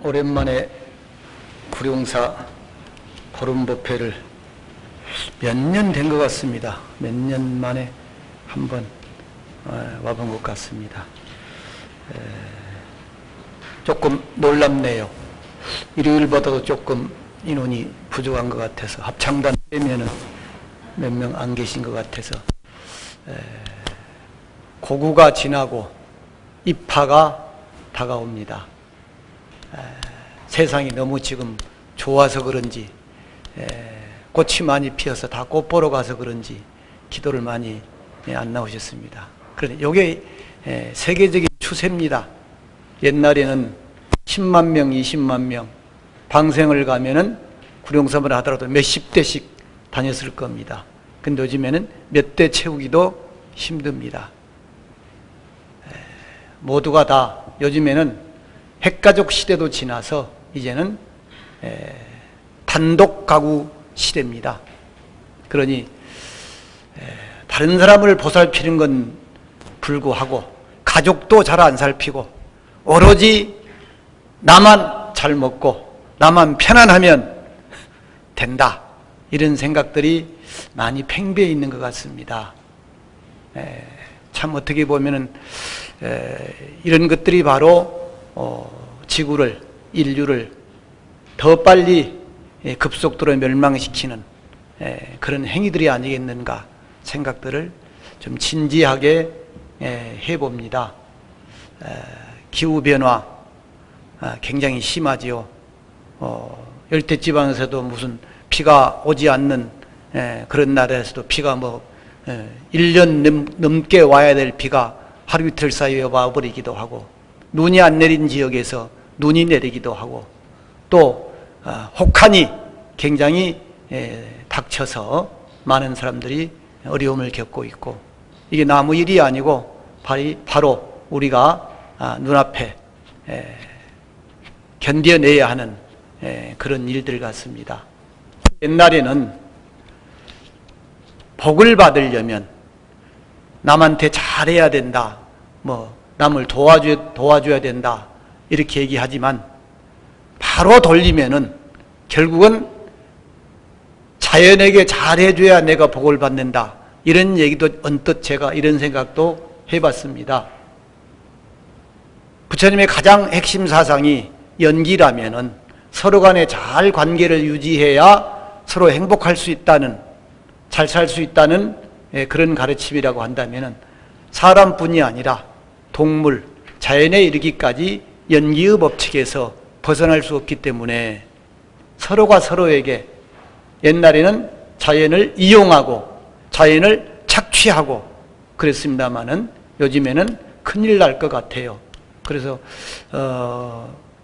오랜만에 구룡사 보름법회를 몇 년 된 것 같습니다. 몇 년 만에 한번 와본 것 같습니다. 조금 놀랍네요. 일요일보다도 조금 인원이 부족한 것 같아서, 합창단 빼면은 몇 명 안 계신 것 같아서, 고구가 지나고 입하가 다가옵니다. 세상이 너무 지금 좋아서 그런지, 꽃이 많이 피어서 다 꽃 보러 가서 그런지 기도를 많이 안 나오셨습니다. 그런데 이게 세계적인 추세입니다. 옛날에는 10만 명, 20만 명 방생을 가면은 구룡사을 하더라도 몇십 대씩 다녔을 겁니다. 근데 요즘에는 몇 대 채우기도 힘듭니다. 모두가 다 요즘에는 핵가족 시대도 지나서 이제는 단독 가구 시대입니다. 그러니 다른 사람을 보살피는 건 불구하고 가족도 잘 안 살피고 오로지 나만 잘 먹고 나만 편안하면 된다, 이런 생각들이 많이 팽배해 있는 것 같습니다. 참 어떻게 보면은 이런 것들이 바로 지구를, 인류를 더 빨리 급속도로 멸망시키는 그런 행위들이 아니겠는가 생각들을 좀 진지하게 해봅니다. 기후변화 굉장히 심하지요. 열대지방에서도 무슨 비가 오지 않는 그런 나라에서도 비가 1년 넘게 와야 될 비가 하루 이틀 사이에 와버리기도 하고, 눈이 안 내린 지역에서 눈이 내리기도 하고, 또 혹한이 굉장히 닥쳐서 많은 사람들이 어려움을 겪고 있고, 이게 남의 일이 아니고 바로 우리가 눈앞에 견뎌내야 하는 그런 일들 같습니다. 옛날에는 복을 받으려면 남한테 잘해야 된다, 남을 도와줘야 된다, 이렇게 얘기하지만 바로 돌리면은 결국은 자연에게 잘해줘야 내가 복을 받는다, 이런 얘기도 언뜻 제가 이런 생각도 해봤습니다. 부처님의 가장 핵심 사상이 연기라면은 서로 간에 잘 관계를 유지해야 서로 행복할 수 있다는, 잘 살 수 있다는 그런 가르침이라고 한다면은 사람뿐이 아니라 동물, 자연에 이르기까지 연기의 법칙에서 벗어날 수 없기 때문에 서로가 서로에게, 옛날에는 자연을 이용하고 자연을 착취하고 그랬습니다마는 요즘에는 큰일 날 것 같아요. 그래서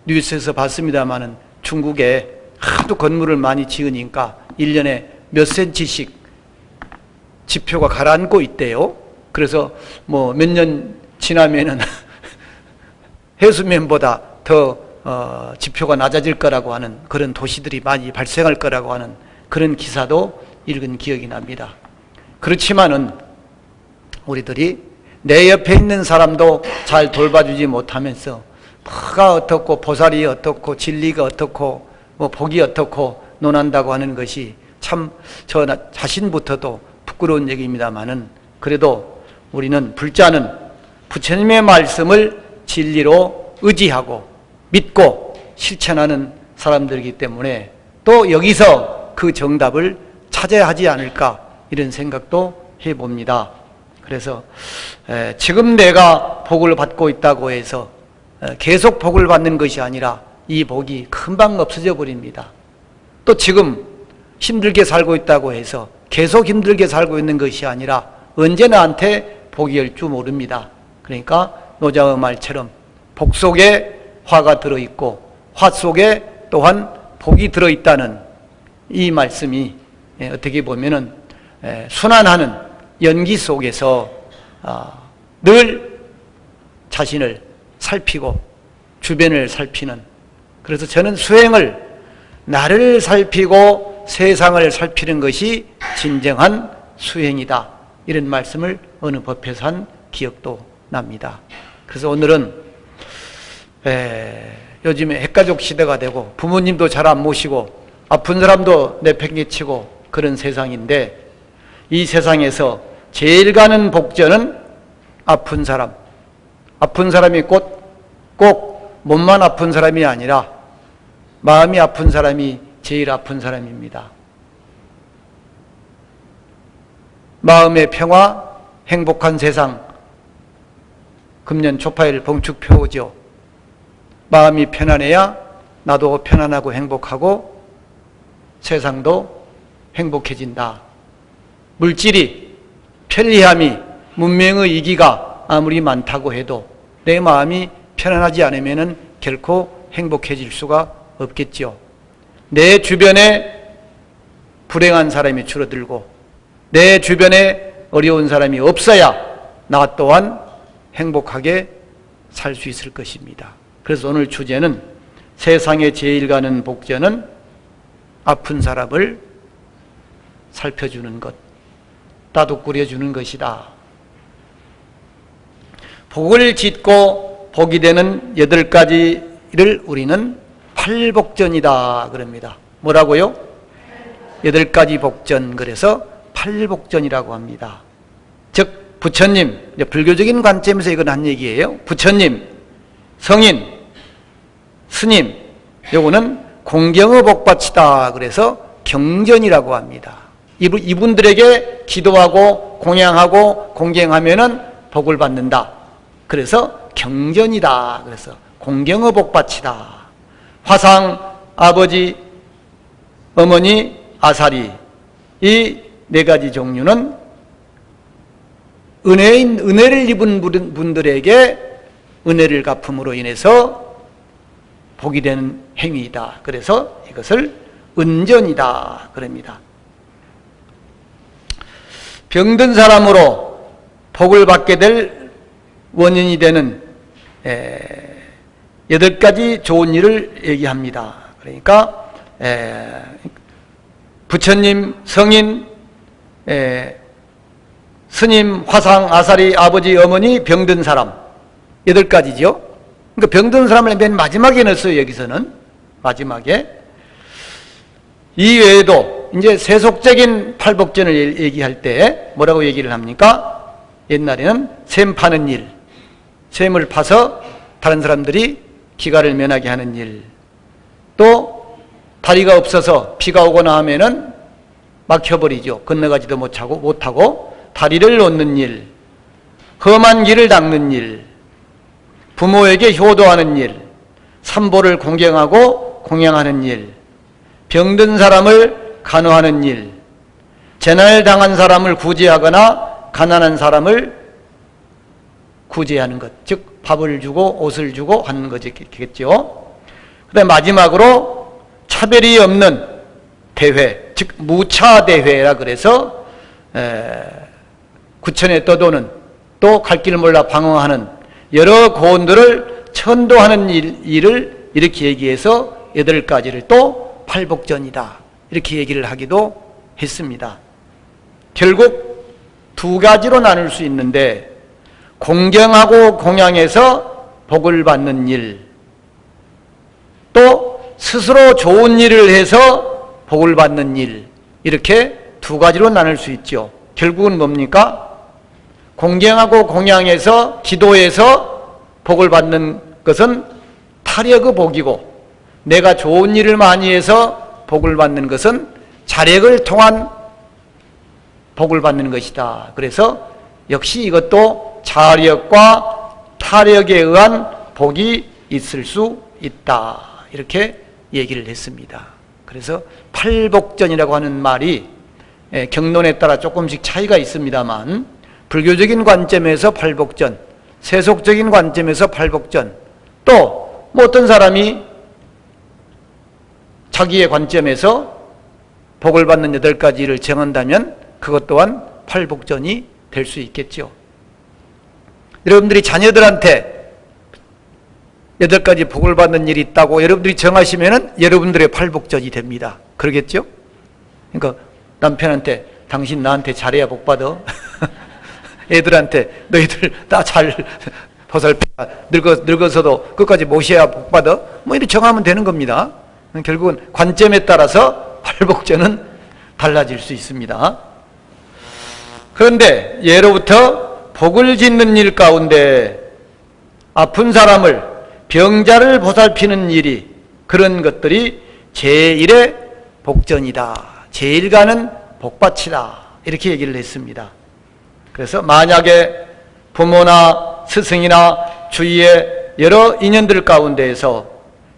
뉴스에서 봤습니다마는 중국에 하도 건물을 많이 지으니까 1년에 몇 센치씩 지표가 가라앉고 있대요. 그래서 몇 년 지나면은 해수면보다 더 지표가 낮아질 거라고 하는 그런 도시들이 많이 발생할 거라고 하는 그런 기사도 읽은 기억이 납니다. 그렇지만은 우리들이 내 옆에 있는 사람도 잘 돌봐주지 못하면서 뭐가 어떻고 보살이 어떻고 진리가 어떻고 복이 어떻고 논한다고 하는 것이 참 저 자신부터도 부끄러운 얘기입니다마는, 그래도 우리는 불자는 부처님의 말씀을 진리로 의지하고 믿고 실천하는 사람들이기 때문에 또 여기서 그 정답을 찾아야 하지 않을까, 이런 생각도 해봅니다. 그래서 지금 내가 복을 받고 있다고 해서 계속 복을 받는 것이 아니라 이 복이 금방 없어져 버립니다. 또 지금 힘들게 살고 있다고 해서 계속 힘들게 살고 있는 것이 아니라 언제 나한테 복이 올 줄 모릅니다. 그러니까 노자의 말처럼 복 속에 화가 들어있고 화 속에 또한 복이 들어있다는 이 말씀이 어떻게 보면은 순환하는 연기 속에서 늘 자신을 살피고 주변을 살피는, 그래서 저는 수행을 나를 살피고 세상을 살피는 것이 진정한 수행이다, 이런 말씀을 어느 법회에서 한 기억도 납니다. 그래서 오늘은 요즘에 핵가족 시대가 되고 부모님도 잘 안 모시고 아픈 사람도 내팽개치고 그런 세상인데, 이 세상에서 제일 가는 복전은 아픈 사람. 아픈 사람이 꼭 몸만 아픈 사람이 아니라 마음이 아픈 사람이 제일 아픈 사람입니다. 마음의 평화, 행복한 세상, 금년 초파일 봉축표죠. 마음이 편안해야 나도 편안하고 행복하고 세상도 행복해진다. 물질이, 편리함이, 문명의 이기가 아무리 많다고 해도 내 마음이 편안하지 않으면 결코 행복해질 수가 없겠죠. 내 주변에 불행한 사람이 줄어들고 내 주변에 어려운 사람이 없어야 나 또한 행복하게 살 수 있을 것입니다. 그래서 오늘 주제는 세상에 제일 가는 복전은 아픈 사람을 살펴주는 것, 따독거려주는 것이다. 복을 짓고 복이 되는 8가지를 우리는 팔복전이다 그럽니다. 뭐라고요? 8가지 복전, 그래서 팔복전이라고 합니다. 즉 부처님, 불교적인 관점에서 이건 한 얘기예요. 부처님, 성인, 스님, 요거는 공경의 복받치다 그래서 경전이라고 합니다. 이분들에게 기도하고 공양하고 공경하면은 복을 받는다. 그래서 경전이다. 그래서 공경의 복받치다. 화상, 아버지, 어머니, 아사리, 이 4가지 종류는 은혜를 입은 분들에게 은혜를 갚음으로 인해서 복이 되는 행위이다. 그래서 이것을 은전이다 그럽니다. 병든 사람으로 복을 받게 될 원인이 되는 8가지 좋은 일을 얘기합니다. 그러니까 부처님, 성인, 스님, 화상, 아사리, 아버지, 어머니, 병든 사람 8가지죠. 그러니까 병든 사람을 맨 마지막에 넣었어요. 여기서는 마지막에. 이 외에도 이제 세속적인 팔복전을 얘기할 때 뭐라고 얘기를 합니까? 옛날에는 샘 파는 일, 샘을 파서 다른 사람들이 기가를 면하게 하는 일, 또 다리가 없어서 비가 오거나 하면은 막혀버리죠. 건너가지도 못하고 다리를 놓는 일, 험한 길을 닦는 일, 부모에게 효도하는 일, 삼보를 공경하고 공양하는 일, 병든 사람을 간호하는 일, 재난을 당한 사람을 구제하거나 가난한 사람을 구제하는 것, 즉 밥을 주고 옷을 주고 하는 것이겠죠. 그다음에 마지막으로 차별이 없는 대회, 즉 무차대회라 그래서 구천에 떠도는, 또 갈 길 몰라 방황하는 여러 고원들을 천도하는 일을 이렇게 얘기해서 8가지를 또 팔복전이다 이렇게 얘기를 하기도 했습니다. 결국 2가지로 나눌 수 있는데, 공경하고 공양해서 복을 받는 일, 또 스스로 좋은 일을 해서 복을 받는 일, 이렇게 2가지로 나눌 수 있죠. 결국은 뭡니까? 공경하고 공양해서 기도해서 복을 받는 것은 타력의 복이고, 내가 좋은 일을 많이 해서 복을 받는 것은 자력을 통한 복을 받는 것이다. 그래서 역시 이것도 자력과 타력에 의한 복이 있을 수 있다. 이렇게 얘기를 했습니다. 그래서 팔복전이라고 하는 말이 경론에 따라 조금씩 차이가 있습니다만, 불교적인 관점에서 팔복전, 세속적인 관점에서 팔복전, 또 뭐 어떤 사람이 자기의 관점에서 복을 받는 8가지를 정한다면 그것 또한 팔복전이 될 수 있겠죠. 여러분들이 자녀들한테 8가지 복을 받는 일이 있다고 여러분들이 정하시면은 여러분들의 팔복전이 됩니다. 그러겠죠? 그러니까 남편한테 당신 나한테 잘해야 복 받아. 애들한테 너희들 나 잘 보살피가 늙어서도 끝까지 모셔야 복받아. 뭐 이렇게 정하면 되는 겁니다. 결국은 관점에 따라서 팔복전은 달라질 수 있습니다. 그런데 예로부터 복을 짓는 일 가운데 아픈 사람을, 병자를 보살피는 일이, 그런 것들이 제1의 복전이다. 제1가는 복받치다. 이렇게 얘기를 했습니다. 그래서 만약에 부모나 스승이나 주위의 여러 인연들 가운데에서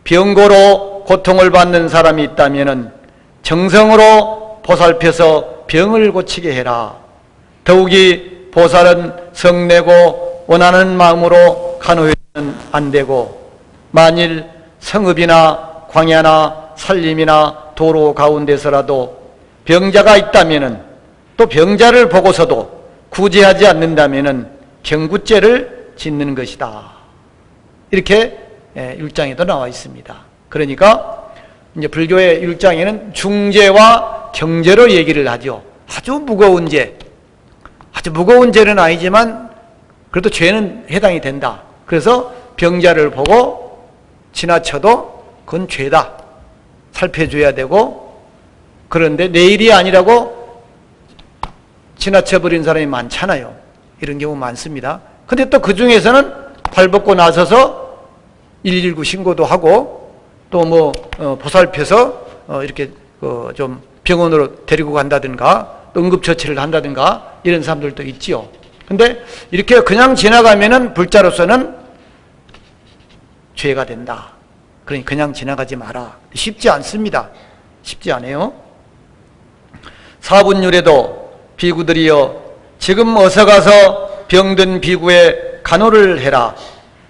병고로 고통을 받는 사람이 있다면 정성으로 보살펴서 병을 고치게 해라. 더욱이 보살은 성내고 원하는 마음으로 간호해서는 안 되고, 만일 성읍이나 광야나 산림이나 도로 가운데서라도 병자가 있다면, 또 병자를 보고서도 구제하지 않는다면 경구죄를 짓는 것이다. 이렇게 율장에도 나와 있습니다. 그러니까 이제 불교의 율장에는 중죄와 경죄로 얘기를 하죠. 아주 무거운 죄, 아주 무거운 죄는 아니지만 그래도 죄는 해당이 된다. 그래서 병자를 보고 지나쳐도 그건 죄다. 살펴줘야 되고, 그런데 내 일이 아니라고 지나쳐버린 사람이 많잖아요. 이런 경우 많습니다. 근데 또 그 중에서는 발벗고 나서서 119 신고도 하고, 또 뭐 보살펴서 이렇게 좀 병원으로 데리고 간다든가 응급처치를 한다든가 이런 사람들도 있지요. 근데 이렇게 그냥 지나가면은 불자로서는 죄가 된다. 그러니 그냥 지나가지 마라. 쉽지 않습니다. 쉽지 않아요. 사분율에도 비구들이여 지금 어서 가서 병든 비구의 간호를 해라.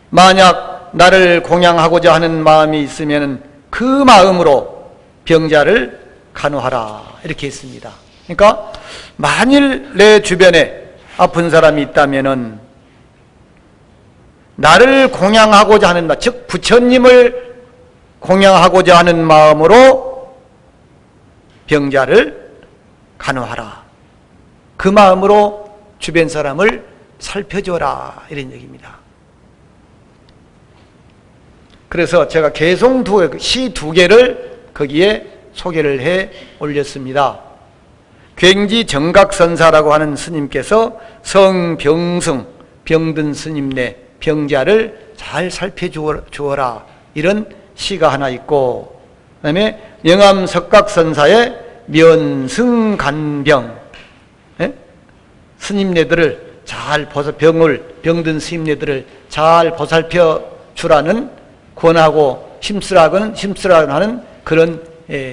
만약 나를 공양하고자 하는 마음이 있으면 그 마음으로 병자를 간호하라. 이렇게 했습니다. 그러니까 만일 내 주변에 아픈 사람이 있다면은 나를 공양하고자 하는 마음, 즉 부처님을 공양하고자 하는 마음으로 병자를 간호하라. 그 마음으로 주변 사람을 살펴줘라. 이런 얘기입니다. 그래서 제가 시 두 개를 거기에 소개를 해 올렸습니다. 굉지 정각선사라고 하는 스님께서 성병승, 병든 스님네 병자를 잘 살펴주어라. 이런 시가 하나 있고, 그 다음에 영암석각선사의 면승간병, 스님네들을 잘 병든 스님네들을 잘 보살펴 주라는 권하고 힘쓰라는 하는 그런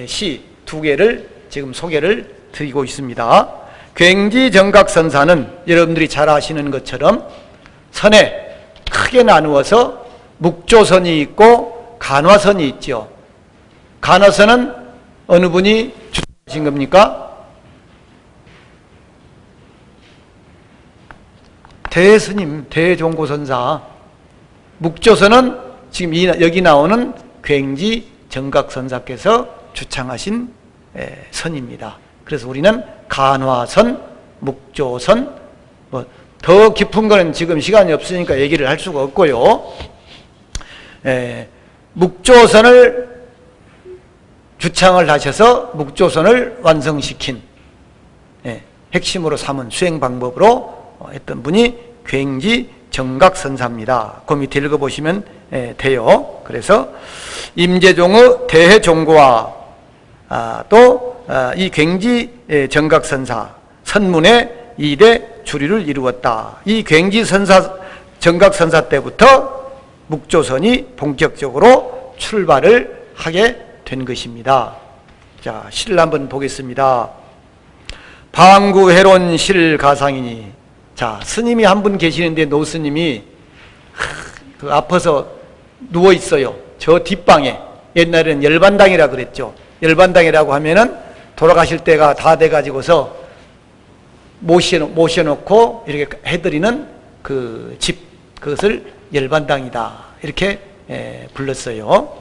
시 두 개를 지금 소개를 드리고 있습니다. 굉지정각선사는 여러분들이 잘 아시는 것처럼 선에 크게 나누어서 묵조선이 있고 간화선이 있죠. 간화선은 어느 분이 주장하신 겁니까? 대스님, 대종고선사. 묵조선은 지금 여기 나오는 굉지정각선사께서 주창하신 선입니다. 그래서 우리는 간화선, 묵조선, 더 깊은 거는 지금 시간이 없으니까 얘기를 할 수가 없고요. 묵조선을 주창을 하셔서 묵조선을 완성시킨 핵심으로 삼은 수행 방법으로 했던 분이 굉지정각선사입니다. 그 밑에 읽어보시면 돼요. 그래서 임재종의 대해종고와 또 이 굉지정각선사 선문의 2대 주류를 이루었다. 이 굉지정각선사 때부터 묵조선이 본격적으로 출발을 하게 된 것입니다. 자, 시를 한번 보겠습니다. 방구해론 실가상이니. 자, 스님이 한 분 계시는데 노스님이 아파서 누워 있어요. 저 뒷방에. 옛날에는 열반당이라 그랬죠. 열반당이라고 하면은 돌아가실 때가 다 돼가지고서 모셔놓고 이렇게 해드리는 그 집, 그것을 열반당이다. 이렇게 불렀어요.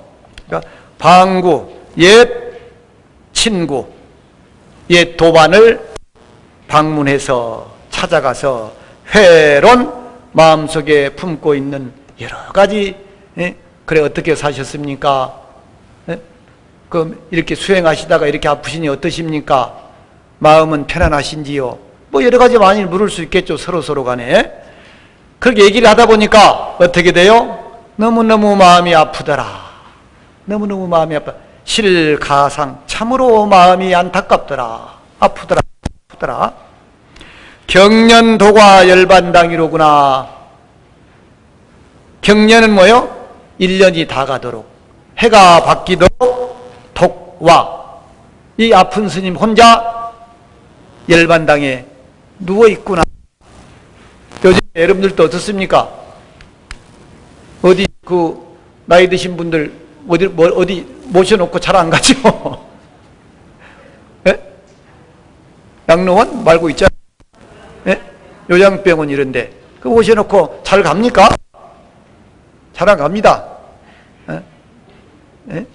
그러니까 방구, 옛 친구, 옛 도반을 방문해서 찾아가서 회론 마음속에 품고 있는 여러 가지, 그래 어떻게 사셨습니까? 그럼 이렇게 수행하시다가 이렇게 아프시니 어떠십니까? 마음은 편안하신지요? 뭐 여러 가지 많이 물을 수 있겠죠, 서로 간에. 그렇게 얘기를 하다 보니까 어떻게 돼요? 너무너무 마음이 아프더라. 너무너무 마음이 아파. 실가상, 참으로 마음이 안타깝더라. 아프더라. 경년도가 열반당이로구나. 경년은 뭐요? 1년이 다 가도록, 해가 바뀌도록 독와, 이 아픈 스님 혼자 열반당에 누워있구나. 요즘 여러분들도 어떻습니까? 어디 나이 드신 분들 어디 모셔놓고 잘 안 가죠? 예? 양로원 말고 있잖아요. 예? 요양병원 이런데 그 모셔놓고 잘 갑니까? 잘 안 갑니다. 예? 예?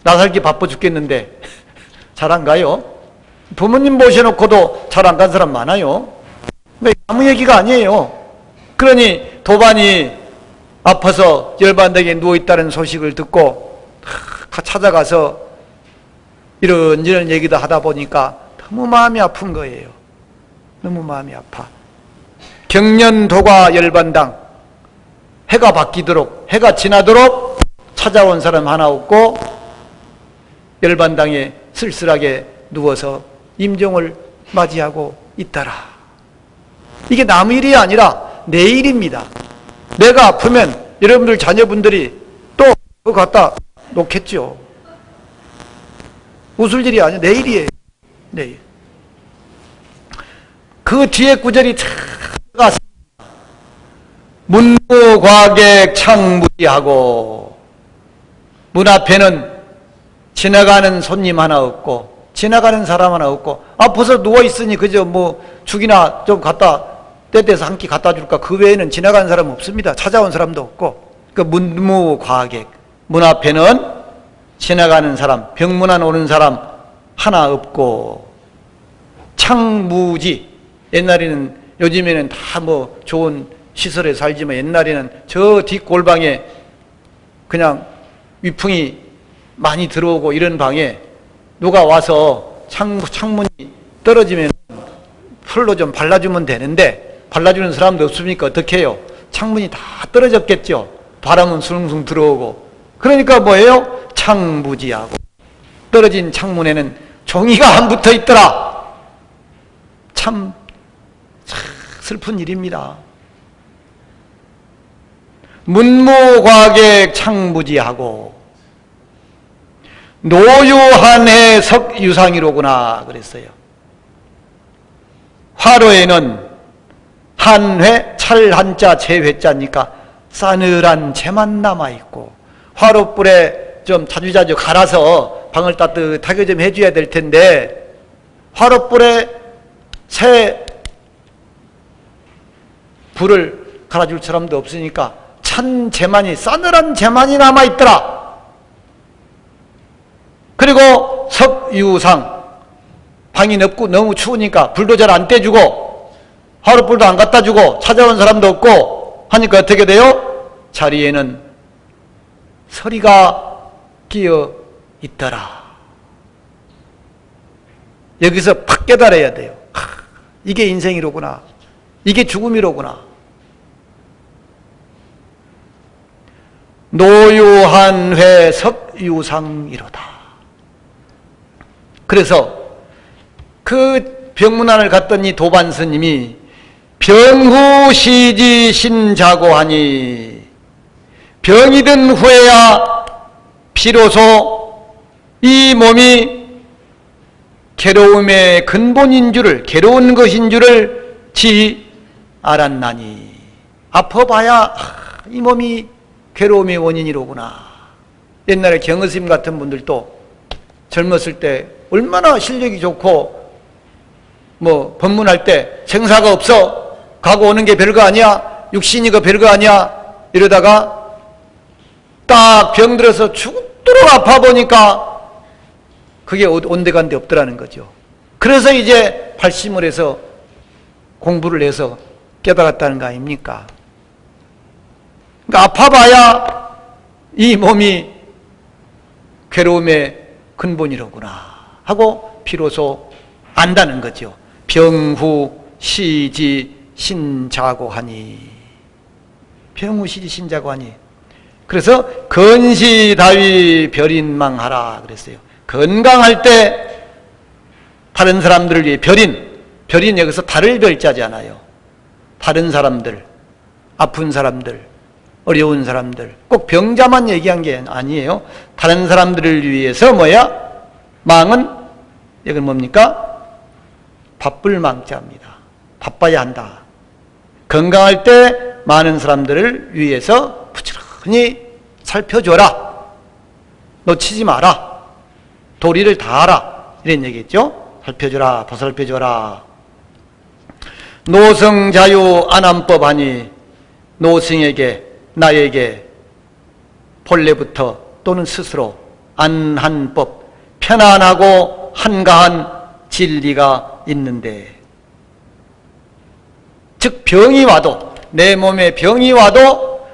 나 살기 바빠 죽겠는데 잘 안 가요? 부모님 모셔놓고도 잘 안 간 사람 많아요. 아무 얘기가 아니에요. 그러니 도반이 아파서 열반당에 누워있다는 소식을 듣고 찾아가서 이런저런 얘기도 하다 보니까 너무 마음이 아픈 거예요. 너무 마음이 아파. 경년도가 열반당, 해가 바뀌도록, 해가 지나도록 찾아온 사람 하나 없고 열반당에 쓸쓸하게 누워서 임종을 맞이하고 있더라. 이게 남의 일이 아니라 내 일입니다. 내가 아프면 여러분들 자녀분들이 또 그거 갖다 놓겠죠. 웃을 일이 아니라 내 일이에요. 내 일. 그 뒤에 구절이 차가 문무과객 창무지하고, 문 앞에는 지나가는 손님 하나 없고 지나가는 사람 하나 없고, 아파서 누워있으니 그저 뭐 죽이나 좀 갖다 때때서 한 끼 갖다 줄까, 그 외에는 지나가는 사람 없습니다. 찾아온 사람도 없고. 그 문무과객, 문 앞에는 지나가는 사람, 병문안 오는 사람 하나 없고, 창무지, 옛날에는, 요즘에는 다 뭐 좋은 시설에 살지만 옛날에는 저 뒷골방에 그냥 위풍이 많이 들어오고 이런 방에 누가 와서 창문이 떨어지면 풀로 좀 발라주면 되는데 발라주는 사람도 없으니까 어떻게 해요? 창문이 다 떨어졌겠죠. 바람은 숭숭 들어오고. 그러니까 뭐예요? 창무지하고, 떨어진 창문에는 종이가 안 붙어 있더라. 참 슬픈 일입니다. 문무과객 창무지하고 노유한해 석유상이로구나 그랬어요. 화로에는 한회, 찰 한자, 재회자니까 싸늘한 재만 남아있고, 화로불에 좀 자주자주 갈아서 방을 따뜻하게 좀 해줘야 될 텐데 화로불에 새 불을 갈아줄 사람도 없으니까 찬 재만이, 싸늘한 재만이 남아있더라. 그리고 석유상, 방이 너무 추우니까 불도 잘 안 떼주고 화로불도 안 갖다 주고 찾아온 사람도 없고 하니까 어떻게 돼요? 자리에는 서리가 끼어 있더라. 여기서 팍 깨달아야 돼요. 이게 인생이로구나. 이게 죽음이로구나. 노유한회 석유상이로다. 그래서 그 병문안을 갔더니 도반 스님이 병후시지 신자고하니, 병이 든 후에야 비로소 이 몸이 괴로움의 근본인 줄을, 괴로운 것인 줄을 알았나니, 아파봐야 이 몸이 괴로움의 원인이로구나. 옛날에 경의스님 같은 분들도 젊었을 때 얼마나 실력이 좋고 뭐 법문할 때 생사가 없어, 가고 오는 게 별거 아니야, 육신이가 별거 아니야, 이러다가 딱 병들어서 죽도록 아파 보니까 그게 온데간데 없더라는 거죠. 그래서 이제 발심을 해서 공부를 해서 깨달았다는 거 아닙니까? 그러니까 아파봐야 이 몸이 괴로움의 근본이로구나 하고 비로소 안다는 거죠. 병후 시지 신자고하니, 병후 시지 신자고하니. 그래서 건시다위 별인망하라 그랬어요. 건강할 때 다른 사람들을 위해 별인 여기서 달을 별자잖아요. 다른 사람들, 아픈 사람들, 어려운 사람들, 꼭 병자만 얘기한 게 아니에요. 다른 사람들을 위해서 망은 이건 뭡니까? 바쁠 망자입니다. 바빠야 한다. 건강할 때 많은 사람들을 위해서 부지런히 살펴줘라. 놓치지 마라. 도리를 다하라. 이런 얘기겠죠. 살펴줘라, 보살펴줘라. 노성자유 안암법하니, 노승에게, 나에게 본래부터 또는 스스로 안한법, 편안하고 한가한 진리가 있는데, 즉 병이 와도, 내 몸에 병이 와도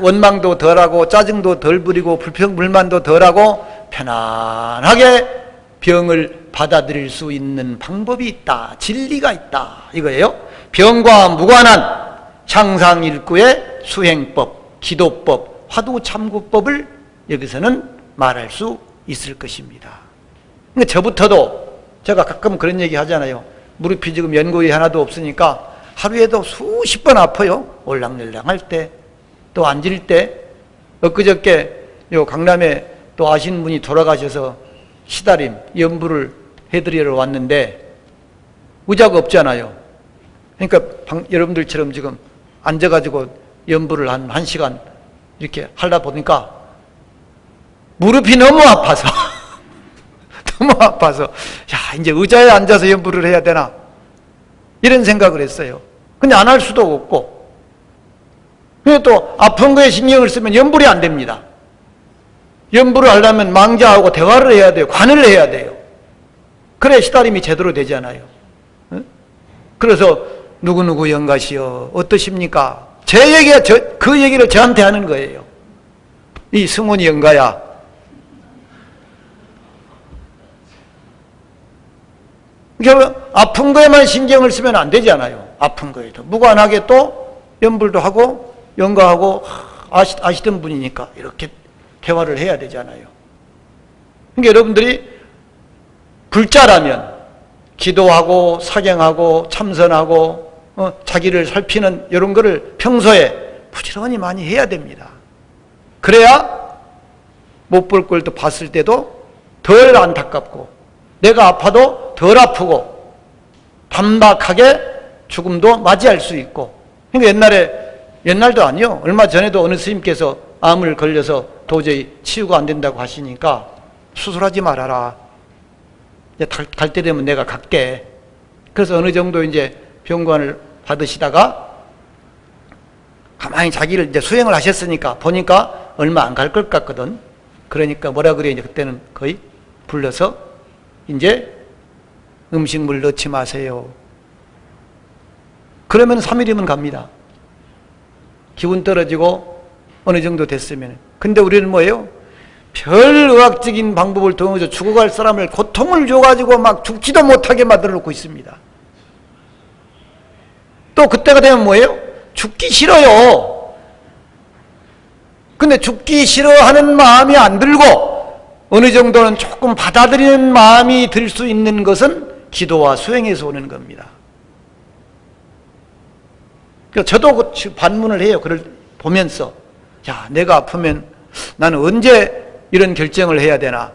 원망도 덜하고 짜증도 덜 부리고 불만도 덜하고 편안하게 병을 받아들일 수 있는 방법이 있다. 진리가 있다. 이거예요. 병과 무관한 상상일구의 수행법, 기도법, 화두참고법을 여기서는 말할 수 있을 것입니다. 그러니까 저부터도 제가 가끔 그런 얘기 하잖아요. 무릎이 지금 연골이 하나도 없으니까 하루에도 수십 번 아파요. 올랑열랑할 때, 또 앉을 때. 엊그저께 요 강남에 또 아시는 분이 돌아가셔서 시다림, 연부를 해드리러 왔는데 의자가 없잖아요. 그러니까 여러분들처럼 지금 앉아가지고 연부를 한 1시간 이렇게 하다 보니까 무릎이 너무 아파서 너무 아파서 야, 이제 의자에 앉아서 연부를 해야 되나 이런 생각을 했어요. 근데 안 할 수도 없고, 근데 또 아픈 거에 신경을 쓰면 연불이 안 됩니다. 연불을 하려면 망자하고 대화를 해야 돼요. 관을 해야 돼요. 그래 시다림이 제대로 되잖아요. 그래서 누구누구 영가시여 어떠십니까? 제 얘기가 그 얘기를 저한테 하는 거예요. 이 승훈이 영가야, 그러니까 아픈 거에만 신경을 쓰면 안 되잖아요. 아픈 거에도 무관하게 또 연불도 하고 영가하고 아시던 분이니까 이렇게 대화를 해야 되잖아요. 그러니까 여러분들이 불자라면 기도하고 사경하고 참선하고 자기를 살피는 이런 거를 평소에 부지런히 많이 해야 됩니다. 그래야 못 볼 걸 또 봤을 때도 덜 안타깝고 내가 아파도 덜 아프고 담박하게 죽음도 맞이할 수 있고. 그러니까 옛날도 아니요. 얼마 전에도 어느 스님께서 암을 걸려서 도저히 치유가 안 된다고 하시니까 수술하지 말아라. 갈 때 되면 내가 갈게. 그래서 어느 정도 이제 병관을 받으시다가 가만히 자기를 이제 수행을 하셨으니까 보니까 얼마 안 갈 것 같거든. 그러니까 뭐라 그래, 이제 그때는 거의 불러서 이제 음식물 넣지 마세요. 그러면 3일이면 갑니다. 기운 떨어지고 어느 정도 됐으면. 근데 우리는 뭐예요? 별 의학적인 방법을 통해서 죽어갈 사람을 고통을 줘가지고 막 죽지도 못하게 만들어 놓고 있습니다. 또 그때가 되면 뭐예요? 죽기 싫어요. 근데 죽기 싫어하는 마음이 안 들고 어느 정도는 조금 받아들이는 마음이 들 수 있는 것은 기도와 수행에서 오는 겁니다. 저도 반문을 해요. 그걸 보면서 야, 내가 아프면 나는 언제 이런 결정을 해야 되나?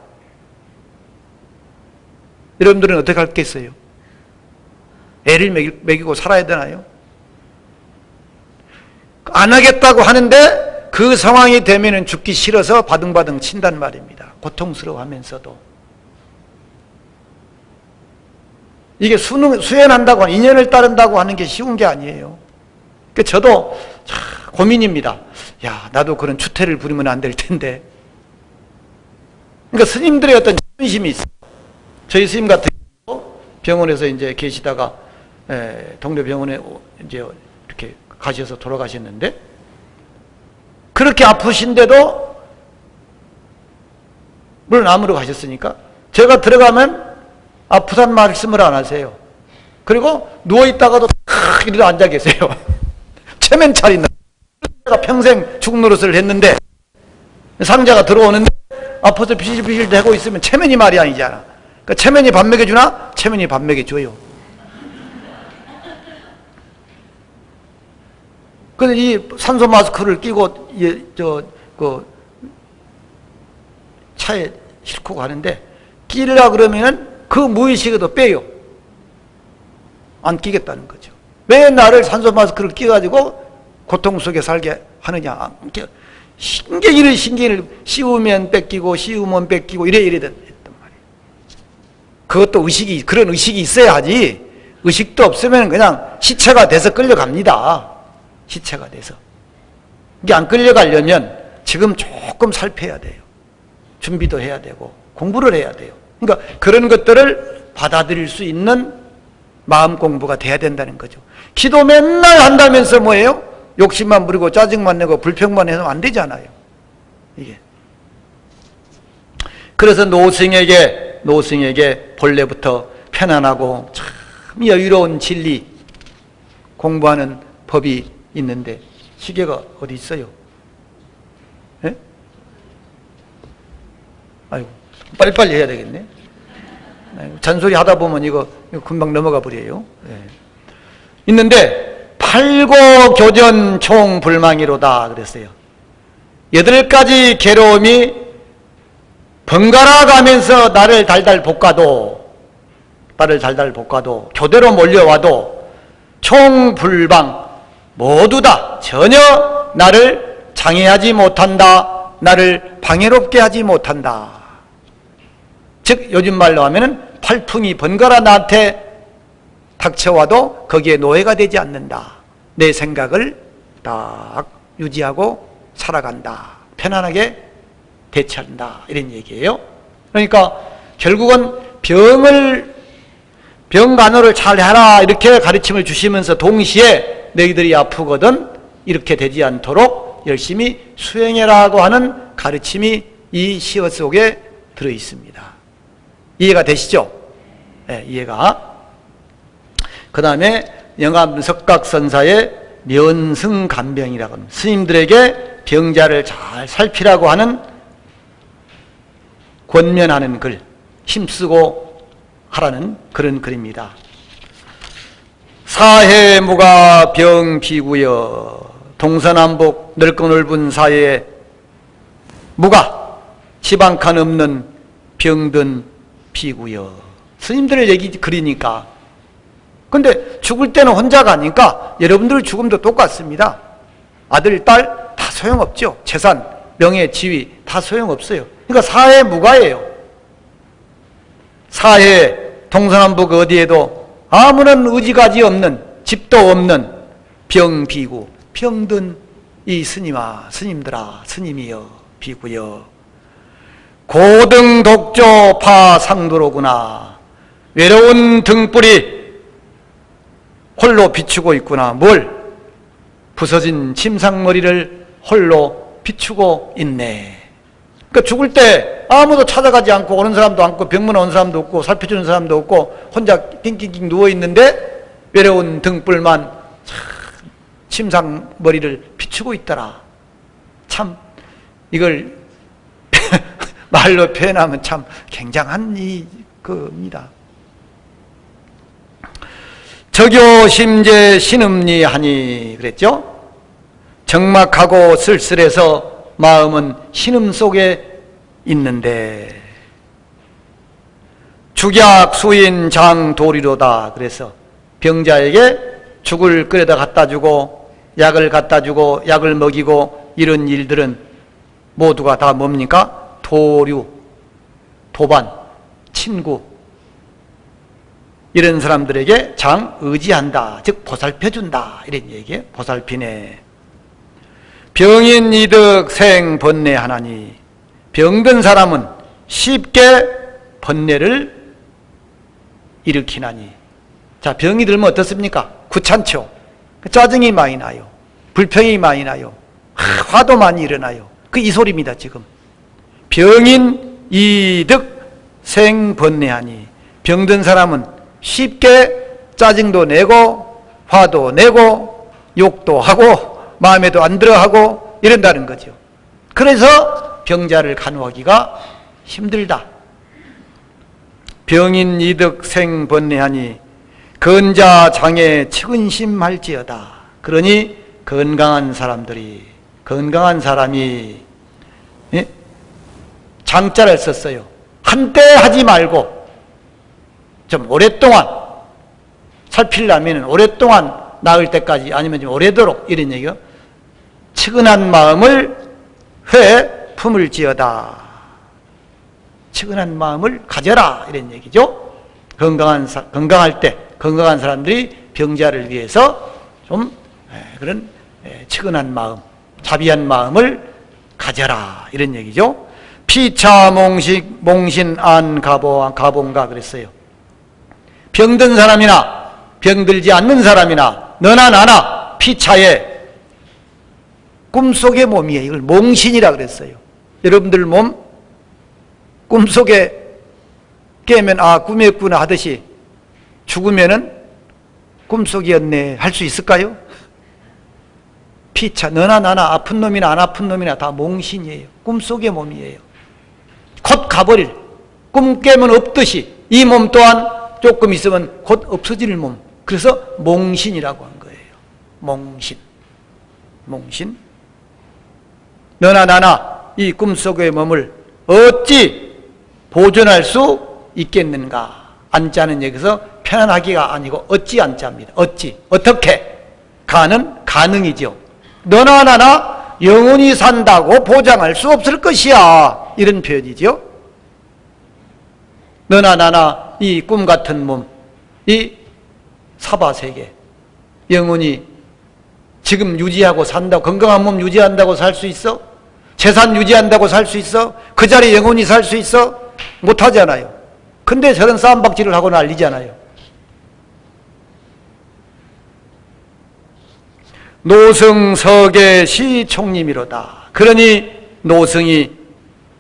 여러분들은 어떻게 할겠어요? 애를 먹이고 살아야 되나요? 안 하겠다고 하는데 그 상황이 되면은 죽기 싫어서 바등바등 친단 말입니다. 고통스러워하면서도. 이게 수행한다고, 인연을 따른다고 하는 게 쉬운 게 아니에요. 저도 고민입니다. 야, 나도 그런 추태를 부리면 안 될 텐데. 그러니까 스님들의 어떤 자존심이 있어요. 저희 스님 같은 경우 병원에서 이제 계시다가 동네 병원에 이제 가셔서 돌아가셨는데, 그렇게 아프신데도 물론 암으로 가셨으니까 제가 들어가면 아프단 말씀을 안 하세요. 그리고 누워있다가도 탁 이러고 앉아 계세요. 체면 차린다. 제가 평생 죽 노릇을 했는데 상자가 들어오는데 아파서 비실비실 대고 있으면 체면이 말이 아니잖아. 그러니까 체면이 밥 먹여주나? 체면이 밥 먹여줘요. 근데 이 산소 마스크를 끼고 차에 싣고 가는데 끼려고 그러면은 그 무의식에도 빼요. 안 끼겠다는 거죠. 왜 나를 산소 마스크를 끼가지고 고통 속에 살게 하느냐. 신경을 씌우면 뺏기고 씌우면 뺏기고 이래 됐단 말이에요. 그것도 그런 의식이 있어야지. 의식도 없으면 그냥 시체가 돼서 끌려갑니다. 시체가 돼서. 이게 안 끌려가려면 지금 조금 살펴야 돼요. 준비도 해야 되고 공부를 해야 돼요. 그러니까 그런 것들을 받아들일 수 있는 마음 공부가 돼야 된다는 거죠. 기도 맨날 한다면서 뭐예요? 욕심만 부리고 짜증만 내고 불평만 해서 안 되잖아요. 이게. 그래서 노승에게 본래부터 편안하고 참 여유로운 진리 공부하는 법이 있는데 시계가 어디 있어요? 예? 아이고, 빨리빨리 해야 되겠네. 아이고, 잔소리 하다 보면 이거 금방 넘어가 버려요. 예. 있는데 팔고교전 총불망이로다 그랬어요. 8가지 괴로움이 번갈아 가면서 나를 달달 볶아도 교대로 몰려와도 총불방 모두 다 전혀 나를 장애하지 못한다. 나를 방해롭게 하지 못한다. 즉 요즘 말로 하면은 팔풍이 번갈아 나한테 닥쳐와도 거기에 노예가 되지 않는다. 내 생각을 딱 유지하고 살아간다. 편안하게 대처한다. 이런 얘기예요. 그러니까 결국은 병 간호를 잘 해라 이렇게 가르침을 주시면서 동시에 너희들이 아프거든 이렇게 되지 않도록 열심히 수행해라고 하는 가르침이 이 시어 속에 들어 있습니다. 이해가 되시죠? 네, 이해가. 그 다음에 영암 석각선사의 면승간병이라고 합니다. 스님들에게 병자를 잘 살피라고 하는 권면하는 글, 힘쓰고 하라는 그런 글입니다. 사해무가 병비구여. 동서남북 넓고 넓은 사해에 무가 지방칸 없는 병든 비구여. 스님들의 얘기 글이니까. 근데 죽을 때는 혼자 가니까 여러분들 죽음도 똑같습니다. 아들, 딸 다 소용없죠. 재산, 명예, 지위 다 소용없어요. 그러니까 사해무가예요. 사해 동서남북 어디에도 아무런 의지가지 없는, 집도 없는 병비구, 병든 이 스님아, 스님들아, 스님이여, 비구여. 고등 독조 파 상도로구나. 외로운 등불이 홀로 비추고 있구나. 뭘? 부서진 침상머리를 홀로 비추고 있네. 그러니까 죽을 때 아무도 찾아가지 않고 오는 사람도 없고 병문안 온 사람도 없고 살펴주는 사람도 없고 혼자 낑낑낑 누워있는데 외로운 등불만 침상머리를 비추고 있더라. 참 이걸 말로 표현하면 참 굉장한 겁니다. 적요심제 신음리하니 그랬죠? 적막하고 쓸쓸해서 마음은 신음 속에 있는데 죽약 수인 장도리로다. 그래서 병자에게 죽을 끓여다 갖다 주고 약을 갖다 주고 약을 먹이고 이런 일들은 모두가 다 뭡니까? 도류, 도반, 친구 이런 사람들에게 장 의지한다. 즉 보살펴준다. 이런 얘기예요. 보살피네. 병인 이득 생 번뇌 하나니. 병든 사람은 쉽게 번뇌를 일으키나니. 자, 병이 들면 어떻습니까? 귀찮죠. 짜증이 많이 나요. 불평이 많이 나요. 화도 많이 일어나요. 그 이 소리입니다, 지금. 병인 이득 생번뇌하니. 병든 사람은 쉽게 짜증도 내고 화도 내고 욕도 하고 마음에도 안 들어하고 이런다는 거죠. 그래서 병자를 간호하기가 힘들다. 병인 이득 생번뇌하니 건자 장애 측은심할지어다. 그러니 건강한 사람이 장자를 썼어요. 한때 하지 말고 좀 오랫동안 살피려면 오랫동안 나을 때까지 아니면 좀 오래도록 이런 얘기요. 측은한 마음을 회 품을지어다. 측은한 마음을 가져라 이런 얘기죠. 건강할 때 건강한 사람들이 병자를 위해서 좀 그런 측은한 마음, 자비한 마음을 가져라 이런 얘기죠. 피차 몽신 안 가본가 그랬어요. 병든 사람이나 병들지 않는 사람이나 너나 나나 피차에 꿈속의 몸이에요. 이걸 몽신이라 그랬어요. 여러분들 몸 꿈속에 깨면 아 꿈이었구나 하듯이 죽으면은 꿈속이었네 할 수 있을까요? 피차 너나 나나 아픈 놈이나 안 아픈 놈이나 다 몽신이에요. 꿈속의 몸이에요. 곧 가버릴 꿈 깨면 없듯이 이 몸 또한 조금 있으면 곧 없어질 몸. 그래서 몽신이라고 한 거예요. 몽신. 너나 나나 이 꿈속의 몸을 어찌 보존할 수 있겠는가? 안자는 여기서 편안하기가 아니고 어찌 안자입니다. 어떻게? 가는 가능이죠. 너나 나나 영원히 산다고 보장할 수 없을 것이야. 이런 표현이죠. 너나 나나 이 꿈 같은 몸, 이 사바세계 영원히 지금 유지하고 산다고 건강한 몸 유지한다고 살 수 있어? 재산 유지한다고 살 수 있어? 그 자리에 영원히 살 수 있어? 못하잖아요. 근데 저런 싸움박질을 하고 난리잖아요. 노승석의 시총림이로다. 그러니 노승이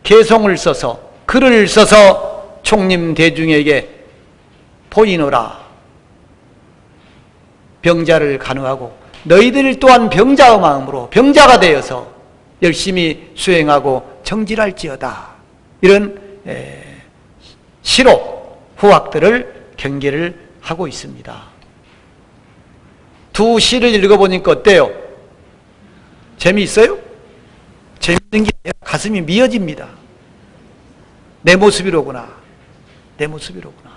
개송을 써서 글을 써서 총림 대중에게 보이노라. 병자를 간호하고 너희들 또한 병자의 마음으로 병자가 되어서 열심히 수행하고 정진할지어다. 이런 시로 후학들을 경계를 하고 있습니다. 두 시를 읽어보니까 어때요? 재미있어요? 재미있는 게 아니라 가슴이 미어집니다. 내 모습이로구나. 내 모습이로구나.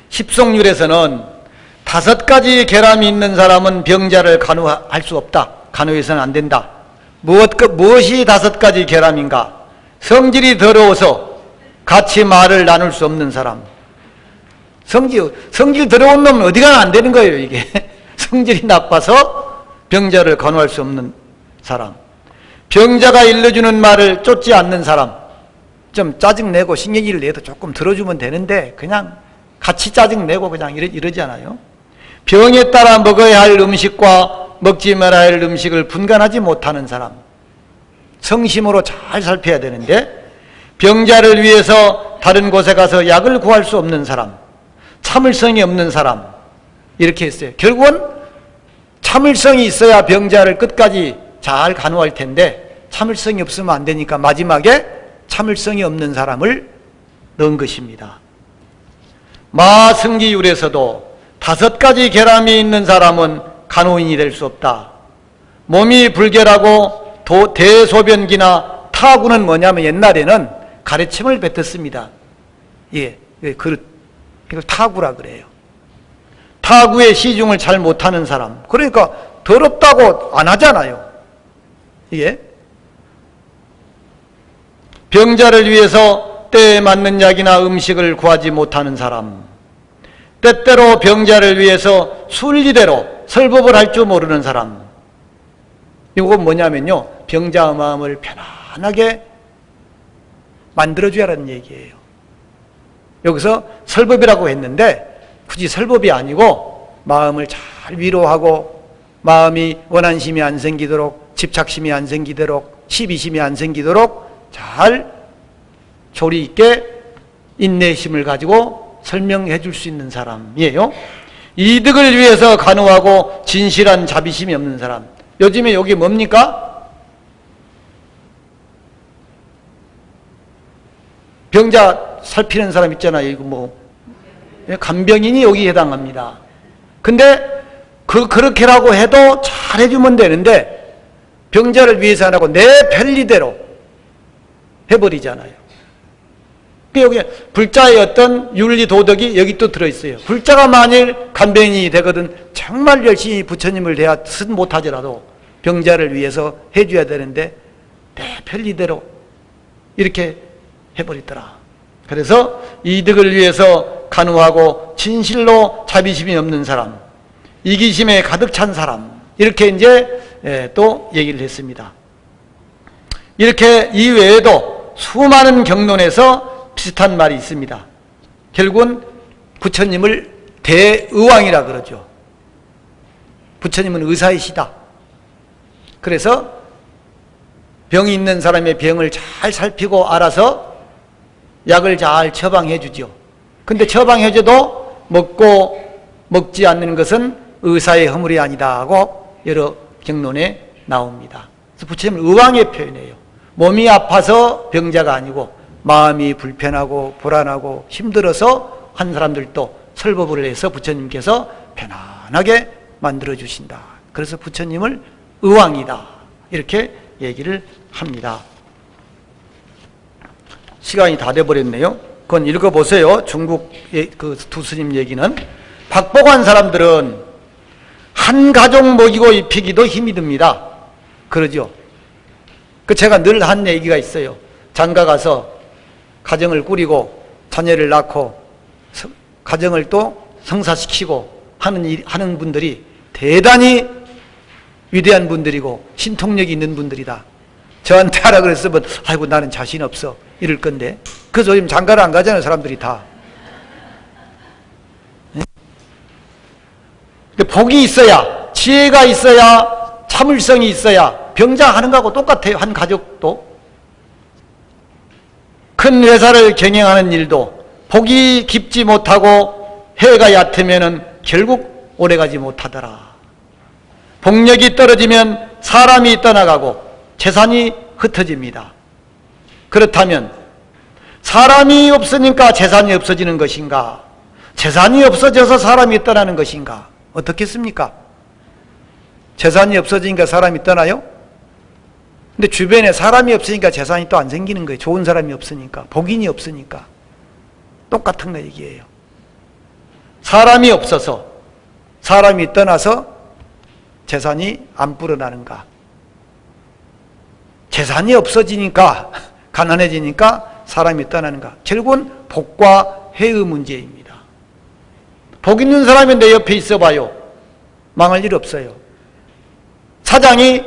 십송률에서는 5가지 결함이 있는 사람은 병자를 간호할 수 없다. 간호해서는 안 된다. 무엇이 5가지 결함인가? 성질이 더러워서 같이 말을 나눌 수 없는 사람. 성질 더러운 놈은 어디 가나 안 되는 거예요, 이게. 성질이 나빠서 병자를 간호할 수 없는 사람. 병자가 일러주는 말을 쫓지 않는 사람. 좀 짜증내고 신경질 내도 조금 들어주면 되는데 그냥 같이 짜증내고 그냥 이러잖아요. 병에 따라 먹어야 할 음식과 먹지 말아야 할 음식을 분간하지 못하는 사람. 성심으로 잘 살펴야 되는데 병자를 위해서 다른 곳에 가서 약을 구할 수 없는 사람. 참을성이 없는 사람. 이렇게 했어요. 결국은 참을성이 있어야 병자를 끝까지 잘 간호할 텐데 참을성이 없으면 안 되니까 마지막에 참을성이 없는 사람을 넣은 것입니다. 마승기율에서도 5가지 결함이 있는 사람은 간호인이 될 수 없다. 몸이 불결하고 대소변기나 타구는 뭐냐면 옛날에는 가르침을 뱉었습니다. 예, 그릇. 이걸 타구라 그래요. 타구의 시중을 잘 못하는 사람. 그러니까 더럽다고 안 하잖아요. 이게 병자를 위해서 때에 맞는 약이나 음식을 구하지 못하는 사람. 때때로 병자를 위해서 순리대로 설법을 할 줄 모르는 사람. 이건 뭐냐면요, 병자의 마음을 편안하게 만들어줘야라는 얘기예요. 여기서 설법이라고 했는데 굳이 설법이 아니고 마음을 잘 잘 위로하고 마음이 원한심이 안 생기도록, 집착심이 안 생기도록, 시비심이 안 생기도록 잘 조리 있게 인내심을 가지고 설명해 줄 수 있는 사람이에요. 이득을 위해서 간호하고 진실한 자비심이 없는 사람. 요즘에 여기 뭡니까? 병자 살피는 사람 있잖아요. 이거 뭐 간병인이 여기 해당합니다. 근데 그렇게라고 해도 잘 해주면 되는데 병자를 위해서 안 하고 내 편리대로 해버리잖아요. 여기 불자의 어떤 윤리 도덕이 여기 또 들어있어요. 불자가 만일 간병인이 되거든 정말 열심히 부처님을 대하 쓴 못하더라도 병자를 위해서 해줘야 되는데 내 편리대로 이렇게 해버리더라. 그래서 이득을 위해서 간호하고 진실로 자비심이 없는 사람, 이기심에 가득 찬 사람, 이렇게 이제 또 얘기를 했습니다. 이렇게 이외에도 수많은 경론에서 비슷한 말이 있습니다. 결국은 부처님을 대의왕이라 그러죠. 부처님은 의사이시다. 그래서 병이 있는 사람의 병을 잘 살피고 알아서 약을 잘 처방해 주죠. 근데 처방해 줘도 먹지 않는 것은 의사의 허물이 아니다 하고 여러 경론에 나옵니다. 그래서 부처님은 의왕의 표현이에요. 몸이 아파서 병자가 아니고 마음이 불편하고 불안하고 힘들어서 한 사람들도 설법을 해서 부처님께서 편안하게 만들어 주신다. 그래서 부처님을 의왕이다. 이렇게 얘기를 합니다. 시간이 다 돼버렸네요. 그건 읽어보세요. 중국의 그 두 스님 얘기는. 박복한 사람들은 한 가족 먹이고 입히기도 힘이 듭니다. 그러죠. 제가 늘 한 얘기가 있어요. 장가 가서 가정을 꾸리고 자녀를 낳고 가정을 또 성사시키고 하는 분들이 대단히 위대한 분들이고 신통력이 있는 분들이다. 저한테 하라 그랬으면 아이고 나는 자신 없어 이럴 건데 그래서 요즘 장가를 안 가잖아요. 사람들이 다. 근데 복이 있어야, 지혜가 있어야, 참을성이 있어야 병자하는 거하고 똑같아요. 한 가족도. 큰 회사를 경영하는 일도 복이 깊지 못하고 해가 얕으면 결국 오래가지 못하더라. 복력이 떨어지면 사람이 떠나가고 재산이 흩어집니다. 그렇다면 사람이 없으니까 재산이 없어지는 것인가? 재산이 없어져서 사람이 떠나는 것인가? 어떻겠습니까? 재산이 없어지니까 사람이 떠나요? 근데 주변에 사람이 없으니까 재산이 또 안 생기는 거예요. 좋은 사람이 없으니까, 복인이 없으니까. 똑같은 거 얘기예요. 사람이 없어서, 사람이 떠나서 재산이 안 불어나는가? 재산이 없어지니까, 가난해지니까 사람이 떠나는가? 결국은 복과 해의 문제입니다. 복 있는 사람이 내 옆에 있어 봐요. 망할 일 없어요. 사장이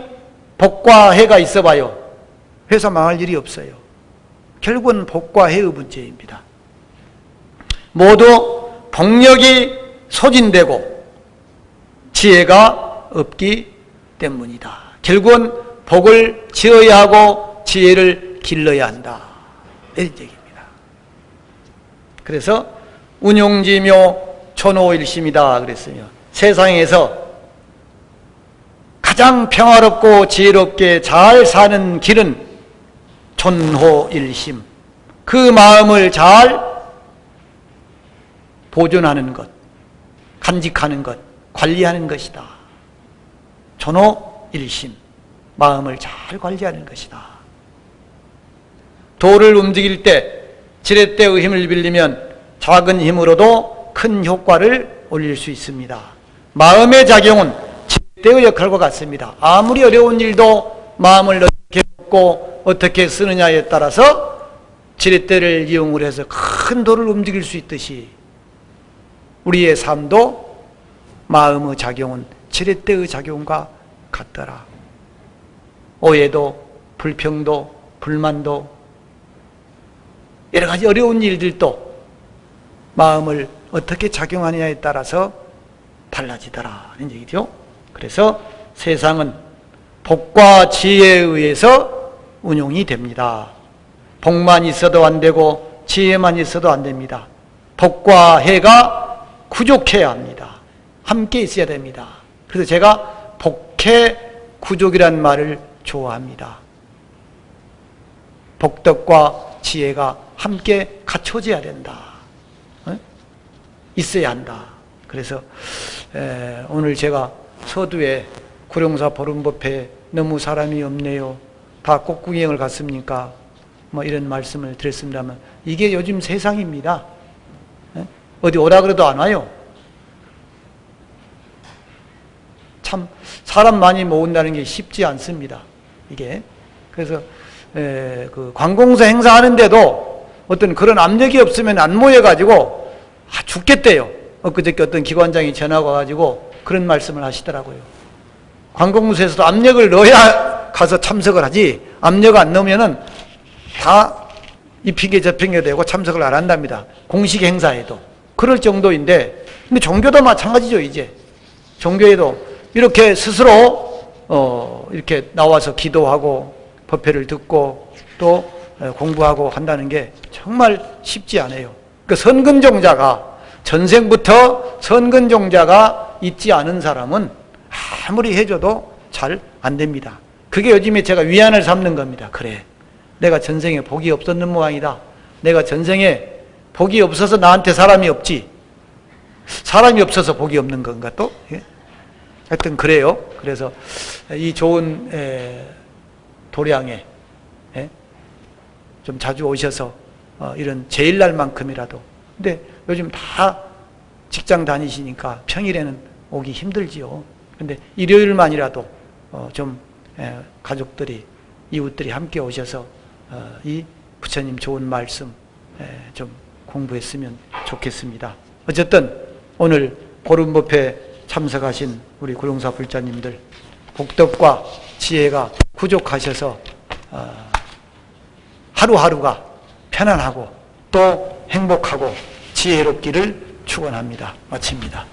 복과 해가 있어 봐요. 회사 망할 일이 없어요. 결국은 복과 해의 문제입니다. 모두 복력이 소진되고 지혜가 없기 때문이다. 결국은 복을 지어야 하고 지혜를 길러야 한다. 이런 얘기입니다. 그래서 운용지묘 초노일심이다 그랬으며 세상에서 가장 평화롭고 지혜롭게 잘 사는 길은 존호일심, 그 마음을 잘 보존하는 것, 간직하는 것, 관리하는 것이다. 존호일심, 마음을 잘 관리하는 것이다. 돌을 움직일 때 지렛대의 힘을 빌리면 작은 힘으로도 큰 효과를 올릴 수 있습니다. 마음의 작용은 지렛대의 역할과 같습니다. 아무리 어려운 일도 마음을 어떻게 먹고 어떻게 쓰느냐에 따라서 지렛대를 이용을 해서 큰 돌을 움직일 수 있듯이 우리의 삶도 마음의 작용은 지렛대의 작용과 같더라. 오해도, 불평도, 불만도, 여러 가지 어려운 일들도 마음을 어떻게 작용하느냐에 따라서 달라지더라 이런 얘기죠. 그래서 세상은 복과 지혜에 의해서 운용이 됩니다. 복만 있어도 안 되고 지혜만 있어도 안 됩니다. 복과 해가 구족해야 합니다. 함께 있어야 됩니다. 그래서 제가 복해 구족이라는 말을 좋아합니다. 복덕과 지혜가 함께 갖춰져야 된다. 있어야 한다. 그래서 오늘 제가 서두에 구룡사 보름법회에 너무 사람이 없네요. 다 꽃구경을 갔습니까? 뭐 이런 말씀을 드렸습니다만 이게 요즘 세상입니다. 어디 오라 그래도 안 와요. 참 사람 많이 모은다는 게 쉽지 않습니다. 이게 그래서 그 관공서 행사하는데도 어떤 그런 압력이 없으면 안 모여가지고 죽겠대요. 엊그저께 어떤 기관장이 전화가 와가지고 그런 말씀을 하시더라고요. 관공서에서도 압력을 넣어야 가서 참석을 하지 압력 안 넣으면은 다 이 핑계 저 핑계 대고 참석을 안 한답니다. 공식 행사에도 그럴 정도인데, 근데 종교도 마찬가지죠. 이제 종교에도 이렇게 스스로 이렇게 나와서 기도하고 법회를 듣고 또 공부하고 한다는 게 정말 쉽지 않아요. 그 선근종자가 전생부터 선근종자가 있지 않은 사람은 아무리 해줘도 잘 안 됩니다. 그게 요즘에 제가 위안을 삼는 겁니다. 그래, 내가 전생에 복이 없었는 모양이다. 내가 전생에 복이 없어서 나한테 사람이 없지. 사람이 없어서 복이 없는 건가 또? 예? 하여튼 그래요. 그래서 이 좋은 도량에 좀 자주 오셔서 이런 제일날만큼이라도, 근데 요즘 다 직장 다니시니까 평일에는 오기 힘들지요. 근데 일요일만이라도 좀 가족들이, 이웃들이 함께 오셔서 이 부처님 좋은 말씀 좀 공부했으면 좋겠습니다. 어쨌든 오늘 보름법회 참석하신 우리 구룡사 불자님들 복덕과 지혜가 부족하셔서 하루하루가 편안하고 또 행복하고 지혜롭기를 축원합니다. 마칩니다.